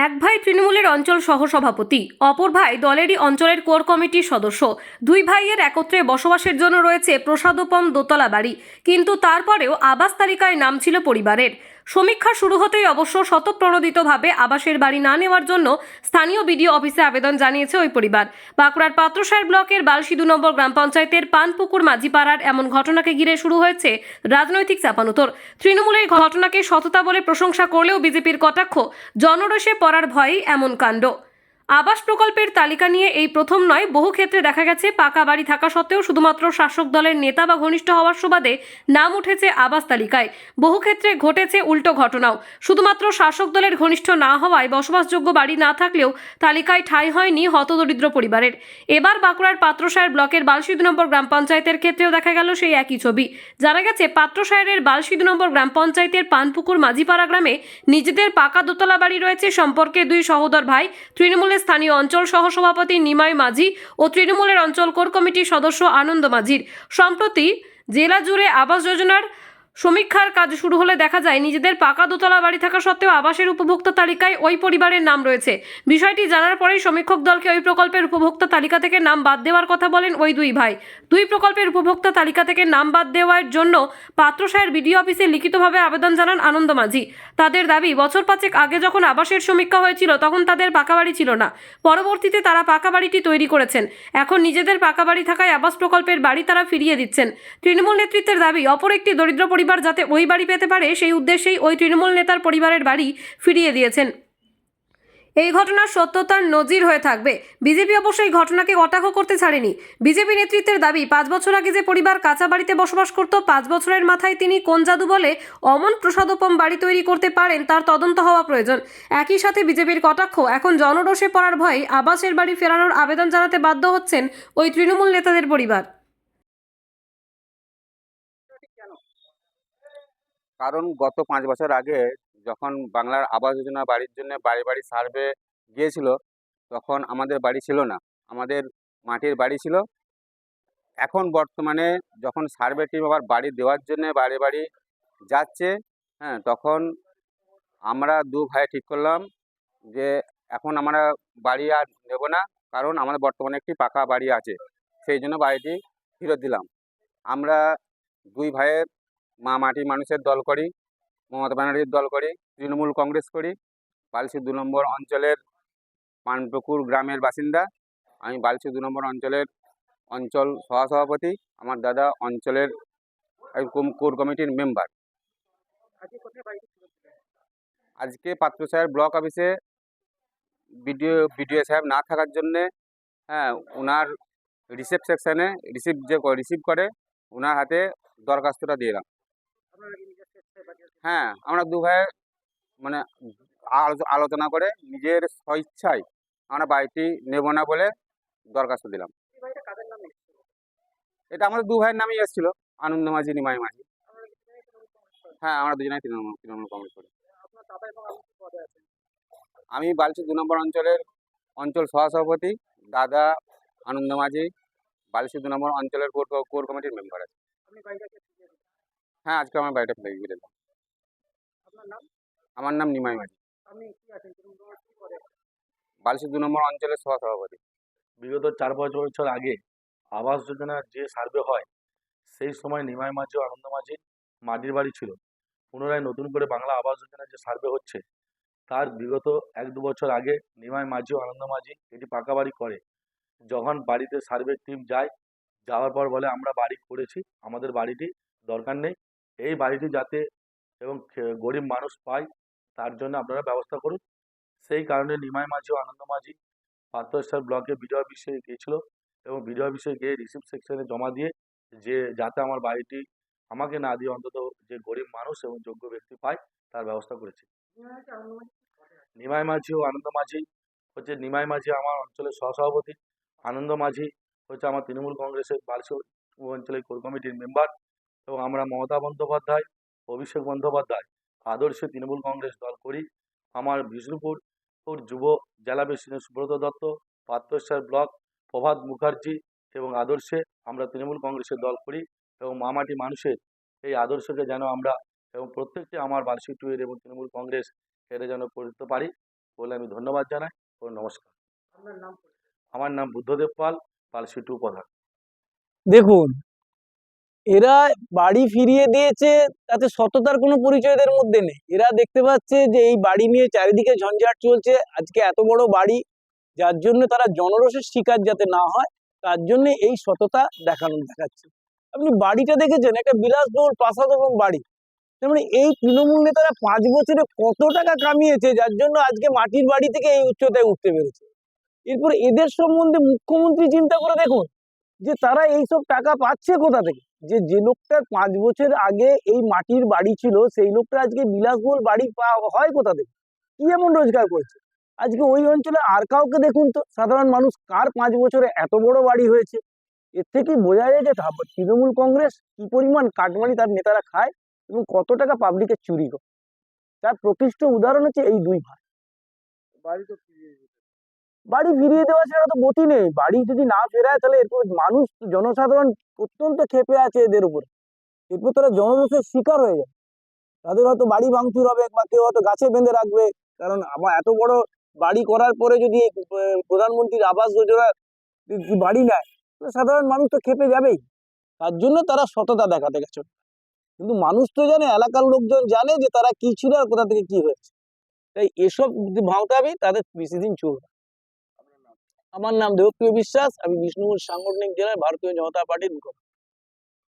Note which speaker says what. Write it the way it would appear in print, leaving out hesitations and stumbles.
Speaker 1: এক ভাই তৃণমূলের অঞ্চল সহসভাপতি, অপর ভাই দলেরই অঞ্চলের কোর কমিটির সদস্য। দুই ভাইয়ের একত্রে বসবাসের জন্য রয়েছে প্রসাদোপম দোতলা বাড়ি, কিন্তু তারপরেও আবাস তালিকায় নাম ছিল পরিবারের। সমীক্ষা শুরু হতেই অবশ্য স্বতঃপ্রণোদিতভাবে আবাসের বাড়ি না নেওয়ার জন্য স্থানীয় বিডিও অফিসে আবেদন জানিয়েছে ওই পরিবার। বাঁকুড়ার পাত্রসাহের ব্লকের বালসি 2 নম্বর গ্রাম পঞ্চায়েতের পানপুকুর মাঝিপাড়ার এমন ঘটনাকে ঘিরে শুরু হয়েছে রাজনৈতিক চাপানুতর। তৃণমূলের ঘটনাকে সততা বলে প্রশংসা করলেও বিজেপির কটাক্ষ, জনরোষে পড়ার ভয়েই এমন কাণ্ড। আবাস প্রকল্পের তালিকা নিয়ে এই প্রথম নয়, বহু ক্ষেত্রে দেখা গেছে পাকা বাড়ি থাকা সত্ত্বেও শুধুমাত্র শাসক দলের নেতা বা ঘনিষ্ঠ হওয়ার সুবাদে নাম উঠেছে আবাস তালিকায়। বহু ক্ষেত্রে ঘটেছে উল্টো ঘটনাও, শুধুমাত্র শাসক দলের ঘনিষ্ঠ না হওয়ায় বসবাসযোগ্য বাড়ি না থাকলেও তালিকায় ঠাঁই হয়নি হতদরিদ্র পরিবারের। এবার বাঁকুড়ার পাত্রসাহের ব্লকের বালসি 2 নম্বর গ্রাম পঞ্চায়েতের ক্ষেত্রেও দেখা গেল সেই একই ছবি। জানা গেছে পাত্রসাহের বালসি 2 নম্বর গ্রাম পঞ্চায়েতের পানপুকুর মাঝিপাড়া গ্রামে নিজেদের পাকা দোতলা বাড়ি রয়েছে সম্পর্কে দুই সহোদর ভাই, তৃণমূলের স্থানীয় অঞ্চল সহসভাপতি নিমাই মাঝি ও তৃণমূলের অঞ্চল কোর কমিটির সদস্য আনন্দ মাঝির। সম্প্রতি জেলা জুড়ে আবাস যোজনার সমীক্ষার কাজ শুরু হলে দেখা যায় নিজেদের পাকা দোতলা বাড়ি থাকা সত্ত্বেও আবাসের উপভোক্তা তালিকায় ওই পরিবারের নাম রয়েছে। বিষয়টি জানার পরেই সমীক্ষক দলকে ওই প্রকল্পের উপভোক্তা তালিকা থেকে নাম বাদ দেওয়ার কথা বলেন ওই দুই ভাই। দুই প্রকল্পের উপভোক্তা তালিকা থেকে নাম বাদ দেওয়ার জন্য পাত্রসাহের বিডিও অফিসে লিখিতভাবে আবেদন জানান আনন্দ মাঝি। তাদের দাবি, বছর 5 আগে যখন আবাসের সমীক্ষা হয়েছিল তখন তাদের পাকা বাড়ি ছিল না, পরবর্তীতে তারা পাকা বাড়িটি তৈরি করেছেন। এখন নিজেদের পাকা বাড়ি থাকায় আবাস প্রকল্পের বাড়ি তারা ফিরিয়ে দিচ্ছেন। তৃণমূল নেতৃত্বের দাবি, অপর একটি দরিদ্র পরিবার যাতে ওই বাড়ি পেতে পারে সেই উদ্দেশ্যেই ওই তৃণমূল নেতার পরিবারের বাড়ি ফিরিয়ে দিয়েছেন। এই ঘটনার সত্যতার নজির হয়ে থাকবে। বিজেপি অবশ্য এই ঘটনাকে কটাক্ষ করতে ছাড়েনি। বিজেপি নেতৃত্বের দাবি, 5 বছর আগে যে পরিবার কাঁচা বাড়িতে বসবাস করত, 5 বছরের মাথায় তিনি কোন জাদু বলে অমন প্রসাদোপম বাড়ি তৈরি করতে পারেন তার তদন্ত হওয়া প্রয়োজন। একই সাথে বিজেপির কটাক্ষ, এখন জনরোষে পড়ার ভয়ে আবাসের বাড়ি ফেরানোর আবেদন জানাতে বাধ্য হচ্ছেন ওই তৃণমূল নেতাদের পরিবার।
Speaker 2: কারণ গত 5 বছর আগে যখন বাংলার আবাস যোজনা বাড়ির জন্য বাড়ি বাড়ি সার্ভে গিয়েছিল, তখন আমাদের বাড়ি ছিল না, আমাদের মাটির বাড়ি ছিল। এখন বর্তমানে যখন সার্ভে টিম আবার বাড়ি দেওয়ার জন্য বাড়ি বাড়ি যাচ্ছে, তখন আমরা দু ভাই ঠিক করলাম যে এখন আমরা বাড়ি আর নেব না, কারণ আমাদের বর্তমানে একটি পাকা বাড়ি আছে, সেই জন্য বাড়িটি ফেরত দিলাম। আমরা দুই ভাইয়ের মা মাটি মানুষের দল করি, মমতা ব্যানার্জির দল করি, তৃণমূল কংগ্রেস করি। বালসি 2 নম্বর অঞ্চলের পানপুকুর গ্রামের বাসিন্দা। আমি বালসি 2 নম্বর অঞ্চলের অঞ্চল সহসভাপতি, আমার দাদা অঞ্চলের কোর কমিটির মেম্বার। আজকে পাত্রসাহের ব্লক অফিসে বিডিও সাহেব না থাকার জন্যে, ওনার রিসিভ সেকশানে রিসিভ করে ওনার হাতে দরখাস্তটা দিলাম। আমরা দু ভাই মানে আলোচনা করে নিজের স্বইচ্ছায় আমরা বাড়িটি নেব না বলে দরখাস্ত দিলাম। এটা আমাদের দু ভাইয়ের নামেই এসেছিল, আনন্দ মাঝি, নিমাই মাঝি। আমরা দুজনেই তৃণমূল কংগ্রেস করি। আমি বালসি 2 নম্বর অঞ্চলের অঞ্চল সহসভাপতি, দাদা আনন্দ মাঝি বালসি 2 নম্বর অঞ্চলের কোর কমিটির মেম্বার আছে। আজকে আমার বাড়িটা ফেলে দিলাম। আমার নাম নিমাই মাঝি, বালসি 2 নম্বর অঞ্চলের সহসভাপতি।
Speaker 3: বিগত 4-5 বছর আগে আবাস যোজনার যে সার্ভে হয়, সেই সময় নিমাই মাঝি ও আনন্দ মাঝির মাটির বাড়ি ছিল। পুনরায় নতুন করে বাংলা আবাস যোজনার যে সার্ভে হচ্ছে, তার বিগত 1-2 বছর আগে নিমাই মাঝি ও আনন্দ মাঝি এটি পাকা বাড়ি করে। যখন বাড়িতে সার্ভে টিম যায়, যাওয়ার পর বলে আমরা বাড়ি করেছি, আমাদের বাড়িটি দরকার নেই, এই বাড়িটি যাতে এবং গরিব মানুষ পায় তার জন্য আপনারা ব্যবস্থা করুন। সেই কারণে নিমাই মাঝি ও আনন্দ মাঝি পাত্রসাহের ব্লকে বিডিও অফিসে গিয়েছিল এবং বিডিও অফিসে গিয়ে রিসিভ সেকশনে জমা দিয়ে যে যাতে আমার বাড়িটি আমাকে না দিয়ে অন্তত যে গরিব মানুষ এবং যোগ্য ব্যক্তি পায় তার ব্যবস্থা করেছি। নিমাই মাঝি ও আনন্দ মাঝি হচ্ছে, নিমাই মাঝি আমার অঞ্চলের সহসভাপতি, আনন্দ মাঝি হচ্ছে আমার তৃণমূল কংগ্রেসের বালসি অঞ্চলের কোর কমিটির মেম্বার। এবং আমরা মমতা বন্দ্যোপাধ্যায়, অভিষেক বন্দ্যোপাধ্যায় আদর্শে তৃণমূল কংগ্রেস দল করি। আমার বিষ্ণুপুর যুব জেলা প্রেসিডেন্ট সুব্রত দত্ত, পাত্রসাহের ব্লক প্রভাত মুখার্জি এবং আদর্শে আমরা তৃণমূল কংগ্রেসের দল করি এবং মামাটি মানুষের এই আদর্শকে যেন আমরা এবং প্রত্যেকটি আমার বালসি 2 এর এবং তৃণমূল কংগ্রেস এটা যেন করতে পারি। বলে আমি ধন্যবাদ জানাই ও নমস্কার। আমার নাম বুদ্ধদেব পাল, পাল সিটু প্রধান।
Speaker 4: দেখুন, এরা বাড়ি ফিরিয়ে দিয়েছে, তাতে সততার কোনো পরিচয় এদের মধ্যে নেই। এরা দেখতে পাচ্ছে যে এই বাড়ি নিয়ে চারিদিকে ঝঞ্ঝাট চলছে, আজকে এত বড় বাড়ি, যার জন্য তারা জনরোষের শিকার যাতে না হয়, তার জন্য এই সততা দেখাচ্ছে। আপনি বাড়িটা দেখেছেন, একটা বিলাসবহুল প্রাসাদ এবং বাড়ি। তার মানে এই তৃণমূল নেতারা 5 বছরে কত টাকা কামিয়েছে, যার জন্য আজকে মাটির বাড়ি থেকে এই উচ্চতায় উঠতে পেরেছে। এরপর এদের সম্বন্ধে মুখ্যমন্ত্রী চিন্তা করে দেখুন যে তারা এইসব টাকা পাচ্ছে কোথা থেকে। যে লোকটার 5 বছর আগে এই মাটির বাড়ি ছিল, সেই লোকটা আজকে বিলাসবহুল বাড়ি হয় কোথা থেকে, কি এমন রোজগার করছে। আজকে ওই অঞ্চলে আর কাউকে দেখুন তো, সাধারণ মানুষ কার 5 বছরে এত বড় বাড়ি হয়েছে। এর থেকেই বোঝা যায় যে তৃণমূল কংগ্রেস কি পরিমাণ কাটমানি তার নেতারা খায় এবং কত টাকা পাবলিকের চুরি করে। তার প্রকৃষ্ট উদাহরণ হচ্ছে এই দুই ভাই। বাড়ি ফিরিয়ে দেওয়া ছাড়া তো গতি নেই। বাড়ি যদি না ফেরায় তাহলে এরপর মানুষ, জনসাধারণ অত্যন্ত ক্ষেপে আছে এদের উপরে। এরপর তারা জনরোষের শিকার হয়ে যায়। তাদের হয়তো বাড়ি ভাঙচুর হবে বা কেউ হয়তো গাছে বেঁধে রাখবে। কারণ আমার এত বড় বাড়ি করার পরে যদি প্রধানমন্ত্রীর আবাস যোজনা বাড়ি নেয়, তাহলে সাধারণ মানুষ তো ক্ষেপে যাবেই। তার জন্য তারা সততা দেখাতে গেছে। কিন্তু মানুষ তো জানে, এলাকার লোকজন জানে যে তারা কি ছিল আর কোথা থেকে কি হয়েছে। তাই এসব ভাঙতামি তাদের বেশি দিন চলবে। আমার নাম দেবপ্রিয় বিশ্বাস, আমি বিষ্ণুপুর সাংগঠনিক জেলার ভারতীয় জনতা পার্টির মুখপাত্র।